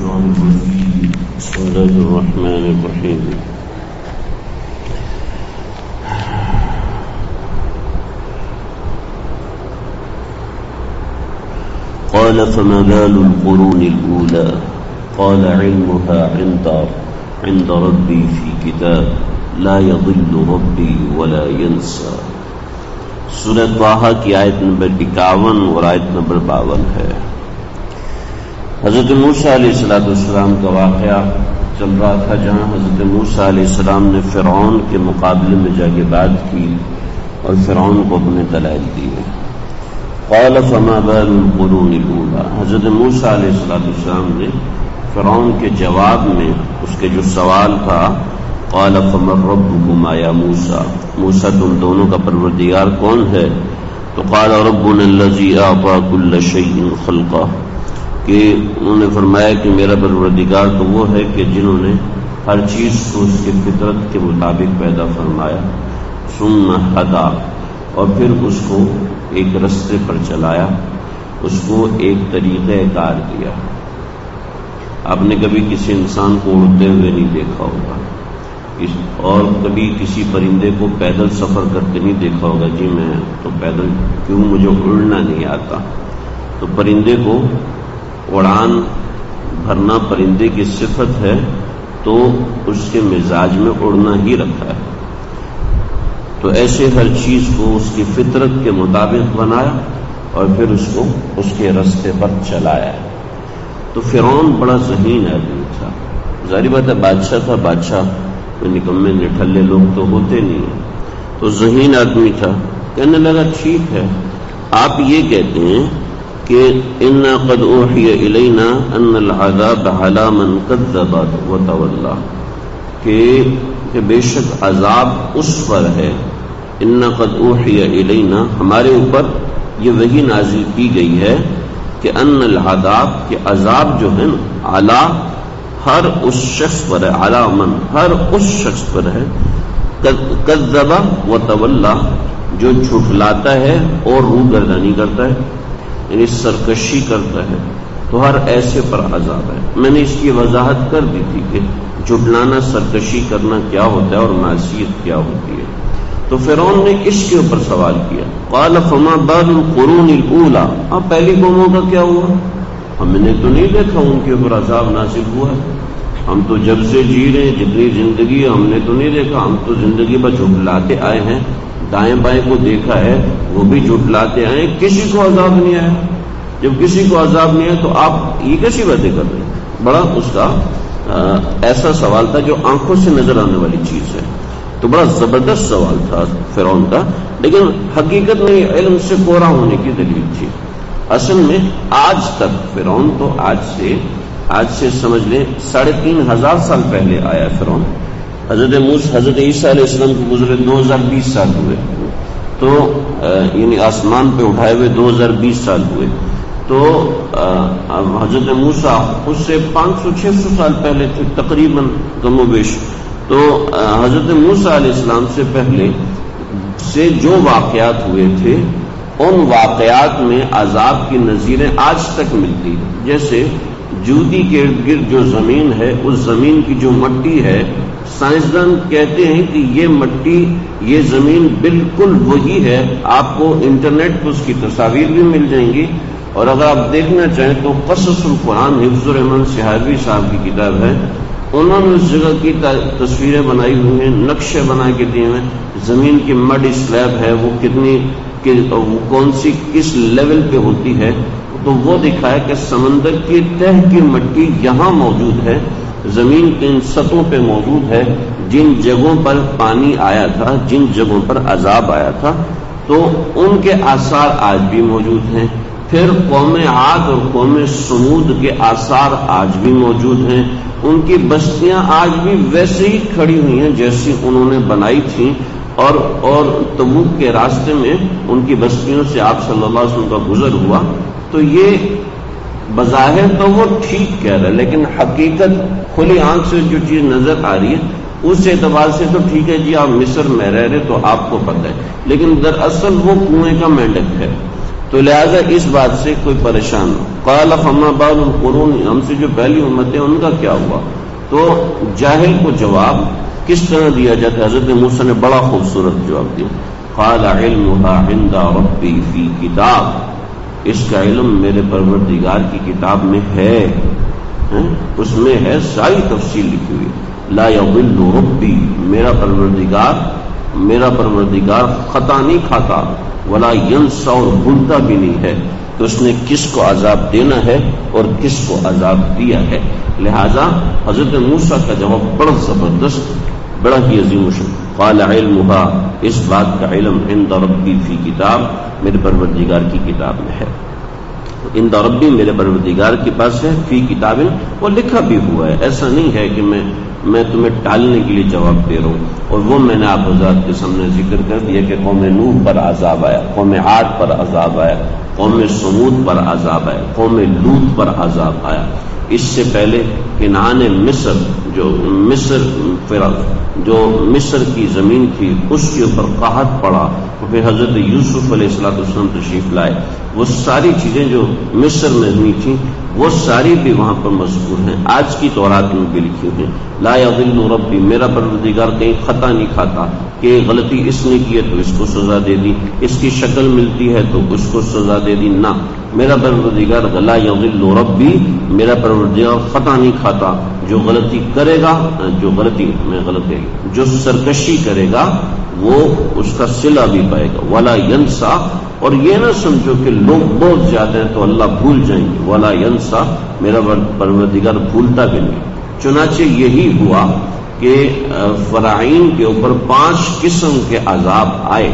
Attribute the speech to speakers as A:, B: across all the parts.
A: الشيطان الرجيم بسم الله الرحمن الرحيم قال فما بال القرون الأولى قال علمها عند ربي في كتاب لا يضل ربي ولا ينسى. سورہ طٰہٰ کی آیت نمبر 51 اور آیت نمبر 52 ہے. حضرت موسیٰ علیہ السلام کا واقعہ چل رہا تھا جہاں حضرت موسیٰ علیہ السلام نے فرعون کے مقابلے میں جا کے بات کی اور فرعون کو اپنے دلائل دیے. قال فما بال القرون الاولى. حضرت موسیٰ علیہ السلام نے فرعون کے جواب میں اس کے جو سوال تھا قال فمن ربكما یا موسیٰ، موسیٰ تم دونوں کا پروردگار کون ہے؟ تو قال ربنا الذي اعطى كل شيء خلقه، کہ انہوں نے فرمایا کہ میرا پروردگار تو وہ ہے کہ جنہوں نے ہر چیز کو اس کی فطرت کے مطابق پیدا فرمایا. ثم ہدی، اور پھر اس کو ایک رستے پر چلایا، اس کو ایک طریقہ کار دیا. آپ نے کبھی کسی انسان کو اڑتے ہوئے نہیں دیکھا ہوگا اور کبھی کسی پرندے کو پیدل سفر کرتے نہیں دیکھا ہوگا. جی میں تو پیدل کیوں، مجھے اڑنا نہیں آتا. تو پرندے کو اڑان بھرنا پرندے کی صفت ہے، تو اس کے مزاج میں اڑنا ہی رکھا ہے. تو ایسے ہر چیز کو اس کی فطرت کے مطابق بنایا اور پھر اس کو اس کے رستے پر چلایا. تو فرعون بڑا ذہین آدمی تھا، ظاہر بات ہے بادشاہ تھا، بادشاہ نکمے نٹھلے لوگ تو ہوتے نہیں ہیں. تو ذہین آدمی تھا، کہنے لگا ٹھیک ہے، آپ یہ کہتے ہیں کہ انا قد اوحی الینا ان العذاب علی من کذب وتولی، کہ بے شک عذاب اس پر ہے. انا قد اوحی الینا، ہمارے اوپر یہ وحی نازل کی گئی ہے کہ ان العذاب، کہ عذاب جو ہے علی ہر اس شخص پر ہے، علی من ہر اس شخص پر ہے، کذب وتولی جو جھٹلاتا ہے اور روگردانی کرتا ہے، یعنی سرکشی کرتا ہے، تو ہر ایسے پر عذاب ہے. میں نے اس کی وضاحت کر دی تھی کہ جھٹلانا، سرکشی کرنا کیا ہوتا ہے اور معصیت کیا ہوتی ہے. تو فرعون نے اس کے اوپر سوال کیا. قال فما بال القرون الاولى، اب پہلی قوموں کا کیا ہوا؟ ہم نے تو نہیں دیکھا ان کے اوپر عذاب نازل ہوا ہے، ہم تو جب سے جی رہے ہیں، جتنی زندگی ہے ہم نے تو نہیں دیکھا. ہم تو زندگی پر جھٹلاتے آئے ہیں، دائیں بائیں کو دیکھا ہے وہ بھی جھٹلاتے آئے ہیں، کسی کو عذاب نہیں آیا. جب کسی کو عذاب نہیں آیا تو آپ یہ کیسی باتیں کر رہے ہیں؟ بڑا اس کا ایسا سوال تھا جو آنکھوں سے نظر آنے والی چیز ہے. تو بڑا زبردست سوال تھا فرعون کا، لیکن حقیقت میں علم سے کوڑا ہونے کی دلیل تھی. اصل میں آج تک فرعون تو آج سے سمجھ لیں 3500 سال پہلے آیا فرعون. حضرت عیسیٰ علیہ السلام کو گزرے 2020 سال ہوئے، تو یعنی آسمان پہ اٹھائے ہوئے 2020 سال ہوئے. تو حضرت موسیٰ اس سے 500-600 سال پہلے تھے تقریباً کم و بیش. تو حضرت موسیٰ علیہ السلام سے پہلے سے جو واقعات ہوئے تھے ان واقعات میں عذاب کی نظیریں آج تک ملتی ہیں. جیسے جودی کے ارد گرد جو زمین ہے، اس زمین کی جو مٹی ہے، سائنسدان کہتے ہیں کہ یہ مٹی، یہ زمین بالکل وہی ہے. آپ کو انٹرنیٹ پہ اس کی تصاویر بھی مل جائیں گی، اور اگر آپ دیکھنا چاہیں تو قصص القرآن حفظ الرحمن صحابی صاحب کی کتاب ہے، انہوں نے اس جگہ کی تصویریں بنائی ہوئی ہیں، نقشے بنا کے دیے ہیں. زمین کی مڈ سلیب ہے وہ کتنی، کون سی کس لیول پہ ہوتی ہے، تو وہ دکھایا کہ سمندر کی تہ کی مٹی یہاں موجود ہے، زمین کے ان سطحوں پہ موجود ہے. جن جگہوں پر پانی آیا تھا، جن جگہوں پر عذاب آیا تھا، تو ان کے آثار آج بھی موجود ہیں. پھر قوم عاد اور قوم سمود کے آثار آج بھی موجود ہیں. ان کی بستیاں آج بھی ویسے ہی کھڑی ہوئی ہیں جیسی انہوں نے بنائی تھیں، اور تبوک کے راستے میں ان کی بستیوں سے آپ صلی اللہ علیہ وسلم کا گزر ہوا. تو یہ بظاہر تو وہ ٹھیک کہہ رہا ہے، لیکن حقیقت کھلی آنکھ سے جو چیز نظر آ رہی ہے اس اعتبار سے تو ٹھیک ہے جی، آپ مصر میں رہ رہے تو آپ کو پتہ ہے، لیکن دراصل وہ کنویں کا مینڈک ہے. تو لہذا اس بات سے کوئی پریشان ہو. قال فما بال القرون، ہم سے جو پہلی امتیں ان کا کیا ہوا؟ تو جاہل کو جواب کس طرح دیا جاتا ہے؟ حضرت موسیٰ نے بڑا خوبصورت جواب دیا. قال علمها عند ربی فی کتاب، اس کا علم میرے پروردگار کی کتاب میں ہے، اس میں ہے ساری تفصیل لکھی ہوئی. لا یضل ربی، میرا پروردگار خطا نہیں کھاتا، ولا ینسا، اور بھولتا بھی نہیں ہے کہ اس نے کس کو عذاب دینا ہے اور کس کو عذاب دیا ہے. لہذا حضرت موسیٰ کا جواب بڑا زبردست، بڑا ہی عظیم و شان. قال علمها، اس بات کا علم عند ربی فی کتاب، میرے پروردگار کی کتاب میں ہے. عند ربی، میرے پروردگار کے پاس ہے، فی کتاب، وہ لکھا بھی ہوا ہے. ایسا نہیں ہے کہ میں تمہیں ٹالنے کے لیے جواب دے رہا ہوں. اور وہ میں نے آپ حضرات کے سامنے ذکر کر دیا کہ قوم نوح پر عذاب آیا، قوم عاد پر عذاب آیا، قوم سمود پر عذاب آیا، قوم لوط پر عذاب آیا. اس سے پہلے کنعان مصر، جو مصر کی زمین تھی، اس کے اوپر قحط پڑا. پھر حضرت یوسف علیہ السلام تشریف لائے. وہ ساری چیزیں جو مصر میں ہوئی تھیں وہ ساری بھی وہاں پر مذکور ہیں، آج کی تورات میں بھی لکھی ہوئی ہیں. لا یضل ربی، میرا پروردگار کہیں خطا نہیں کھاتا کہ غلطی اس نے کی ہے تو اس کو سزا دے دی، اس کی شکل ملتی ہے تو اس کو سزا دے دی. نہ، میرا پروردگار لا یضل ربی، میرا پروردگار خطا نہیں کھاتا. جو غلطی کرے گا، جو سرکشی کرے گا وہ اس کا صلہ بھی پائے گا. ولا ینسا، اور یہ نہ سمجھو کہ لوگ بہت زیادہ ہیں تو اللہ بھول جائیں گے. ولا ینسا، میرا پروردگار بھولتا بھی نہیں. چنانچہ یہی ہوا کہ فرعون کے اوپر 5 قسم کے عذاب آئے،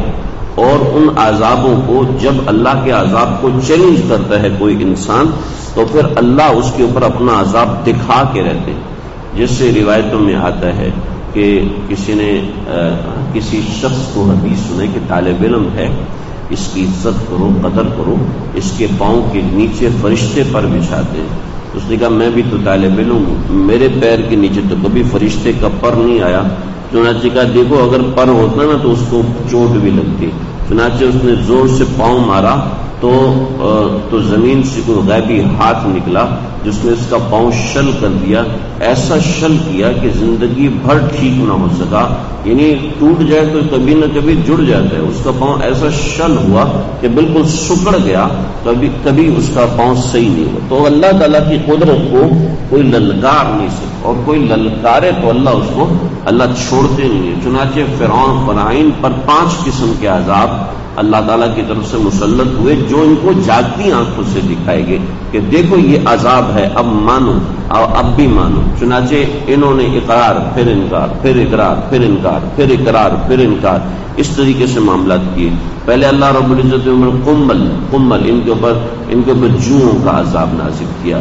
A: اور ان عذابوں کو جب اللہ کے عذاب کو چیلنج کرتا ہے کوئی انسان تو پھر اللہ اس کے اوپر اپنا عذاب دکھا کے رہتے ہیں. جس سے روایتوں میں آتا ہے کہ کسی نے کسی شخص کو حدیث سنائی کہ طالب علم ہے، اس کی عزت کرو، قدر کرو، اس کے پاؤں کے نیچے فرشتے پر بچھاتے ہیں. اس نے کہا میں بھی تو طالب علم ہوں، میرے پیر کے نیچے تو کبھی فرشتے کا پر نہیں آیا. چنانچہ کہا دیکھو اگر پر ہوتا نا تو اس کو چوٹ بھی لگتی. چنانچہ اس نے زور سے پاؤں مارا تو زمین سے کوئی غیبی ہاتھ نکلا جس نے اس کا پاؤں شل کر دیا. ایسا شل کیا کہ زندگی بھر ٹھیک نہ ہو سکا، یعنی ٹوٹ جائے تو کبھی نہ کبھی جڑ جاتا ہے. اس کا پاؤں ایسا شل ہوا کہ بالکل سکڑ گیا، کبھی اس کا پاؤں صحیح نہیں ہوا. تو اللہ تعالیٰ کی قدرت کو کوئی للکار نہیں سکتا، اور کوئی للکارے تو اللہ چھوڑتے نہیں ہے. چنانچہ فرعون پر 5 قسم کے عذاب اللہ تعالیٰ کی طرف سے مسلط ہوئے، جو ان کو جاگتی آنکھوں سے دکھائے گئے کہ دیکھو یہ عذاب ہے، اب مانو، اب بھی مانو. چنانچہ انہوں نے اقرار پھر انکار، پھر اقرار پھر انکار، پھر اقرار پھر انکار، اس طریقے سے معاملات کیے. پہلے اللہ رب العزت نے قمل ان کے اوپر جوؤں کا عذاب نازل کیا،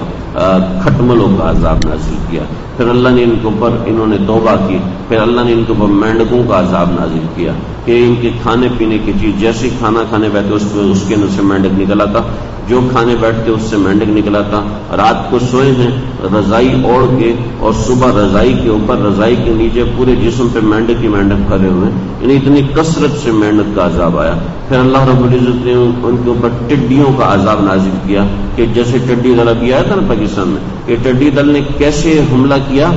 A: کھٹملوں کا عذاب نازل کیا. پھر اللہ نے انہوں نے توبہ کی. پھر اللہ نے ان کے اوپر مینڈکوں کا عذاب نازل کیا کہ ان کے کھانے پینے کی چیز، جیسے کھانا کھانے بیٹھے اس کے اندر سے مینڈک نکلا تھا، جو کھانے بیٹھتے اس سے مینڈک نکلا تھا. رات کو سوئے ہیں رضائی اوڑھ کے، اور صبح رضائی کے اوپر، رضائی کے نیچے پورے جسم پہ مینڈک ہی مینڈک کھڑے ہوئے، یعنی اتنی کثرت سے مینڈک کا عذاب آیا. پھر اللہ رب العزت نے ان کے اوپر ٹڈیوں کا عذاب نازل کیا کہ جیسے ٹڈی دل ابھی آیا تھا نا پاکستان میں، کہ ٹڈی دل نے کیسے حملہ کیا؟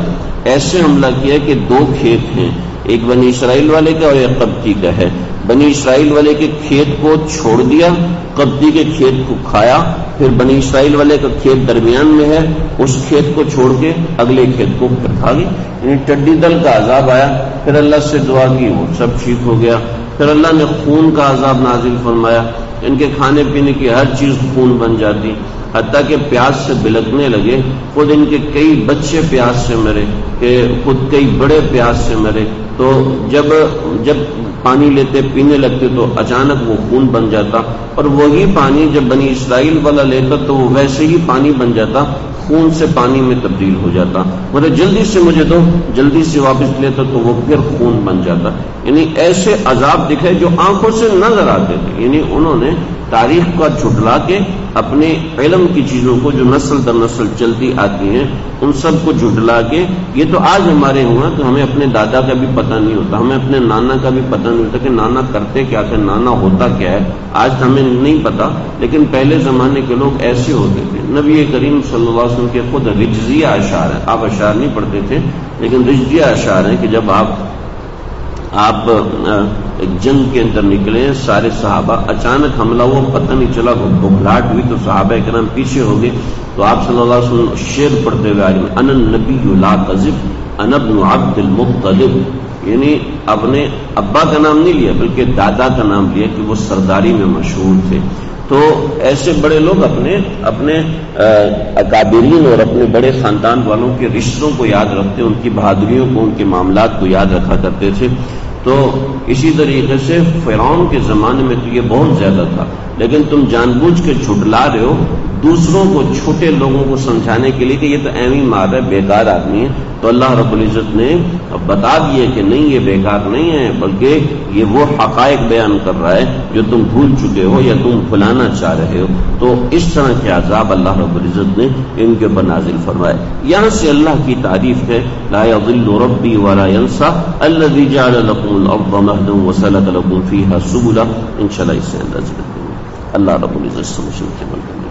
A: ایسے حملہ کیا کہ 2 کھیت ہیں، ایک بنی اسرائیل والے کا اور ایک قبطی کا ہے. بنی اسرائیل والے کے کھیت کو چھوڑ دیا، قبطی کے کھیت کو کھایا. پھر بنی اسرائیل والے کا کھیت درمیان میں ہے، اس کھیت کو چھوڑ کے اگلے کھیت کو پھر کھا گئی. یعنی ٹڈی دل کا عذاب آیا. پھر اللہ سے دعا کی، وہ سب ٹھیک ہو گیا. پھر اللہ نے خون کا عذاب نازل فرمایا، ان کے کھانے پینے کی ہر چیز خون بن جاتی، حتیٰ کہ پیاس سے بلکنے لگے. خود ان کے کئی بچے پیاس سے مرے، کہ خود کئی بڑے پیاس سے مرے. تو جب پانی لیتے پینے لگتے تو اچانک وہ خون بن جاتا، اور وہی پانی جب بنی اسرائیل والا لیتا تو وہ ویسے ہی پانی بن جاتا، خون سے پانی میں تبدیل ہو جاتا. مطلب جلدی سے مجھے دو، جلدی سے واپس لیتا تو وہ پھر خون بن جاتا. یعنی ایسے عذاب دکھائے جو آنکھوں سے نظر آتے تھے. یعنی انہوں نے تاریخ کا جھٹلا کے اپنے علم کی چیزوں کو جو نسل در نسل چلتی آتی ہیں ان سب کو جھٹلا کے یہ تو آج ہمارے ہوا کہ ہمیں اپنے دادا کا بھی پتہ نہیں ہوتا، ہمیں اپنے نانا کا بھی پتہ نہیں ہوتا کہ نانا کرتے کیا تھے، نانا ہوتا کیا ہے، آج ہمیں نہیں پتا، لیکن پہلے زمانے کے لوگ ایسے ہوتے تھے۔ نبی کریم صلی اللہ علیہ وسلم کے خود رجزیہ اشعار ہیں، آپ اشعار نہیں پڑھتے تھے لیکن رجزیہ اشعار ہیں کہ جب آپ ایک جنگ کے اندر نکلے، سارے صحابہ، اچانک حملہ ہوا، پتہ نہیں چلا، بھگلاٹ ہوئی تو صحابہ کرام پیچھے ہو گئے، تو آپ صلی اللہ علیہ وسلم شعر پڑھتے ہوئے آئے، انا النبی لا کذب انا ابن عبد المطلب، یعنی اپنے ابا کا نام نہیں لیا بلکہ دادا کا نام لیا کہ وہ سرداری میں مشہور تھے۔ تو ایسے بڑے لوگ اپنے اکابرین اور اپنے بڑے خاندان والوں کے رشتوں کو یاد رکھتے، ان کی بہادریوں کو، ان کے معاملات کو یاد رکھا کرتے تھے۔ تو اسی طریقے سے فرعون کے زمانے میں تو یہ بہت زیادہ تھا، لیکن تم جان بوجھ کے جھٹلا رہے ہو دوسروں کو، چھوٹے لوگوں کو سمجھانے کے لیے کہ یہ تو ایویں مار ہے، بیکار آدمی ہے، تو اللہ رب العزت نے بتا دیے کہ نہیں، یہ بیکار نہیں ہے بلکہ یہ وہ حقائق بیان کر رہا ہے جو تم بھول چکے ہو یا تم بھلانا چاہ رہے ہو۔ تو اس طرح کے عذاب اللہ رب العزت نے ان کے اوپر نازل فرمائے۔ یہاں سے اللہ کی تعریف ہے، لا یضل ربی ولا ینسى الذی جعل لکم الارض مہدا وسلک لکم فیہا سبلا۔ انشاءاللہ اس سے اندازہ کریں گے۔ اللہ رب العزت سے مشرق کے ملک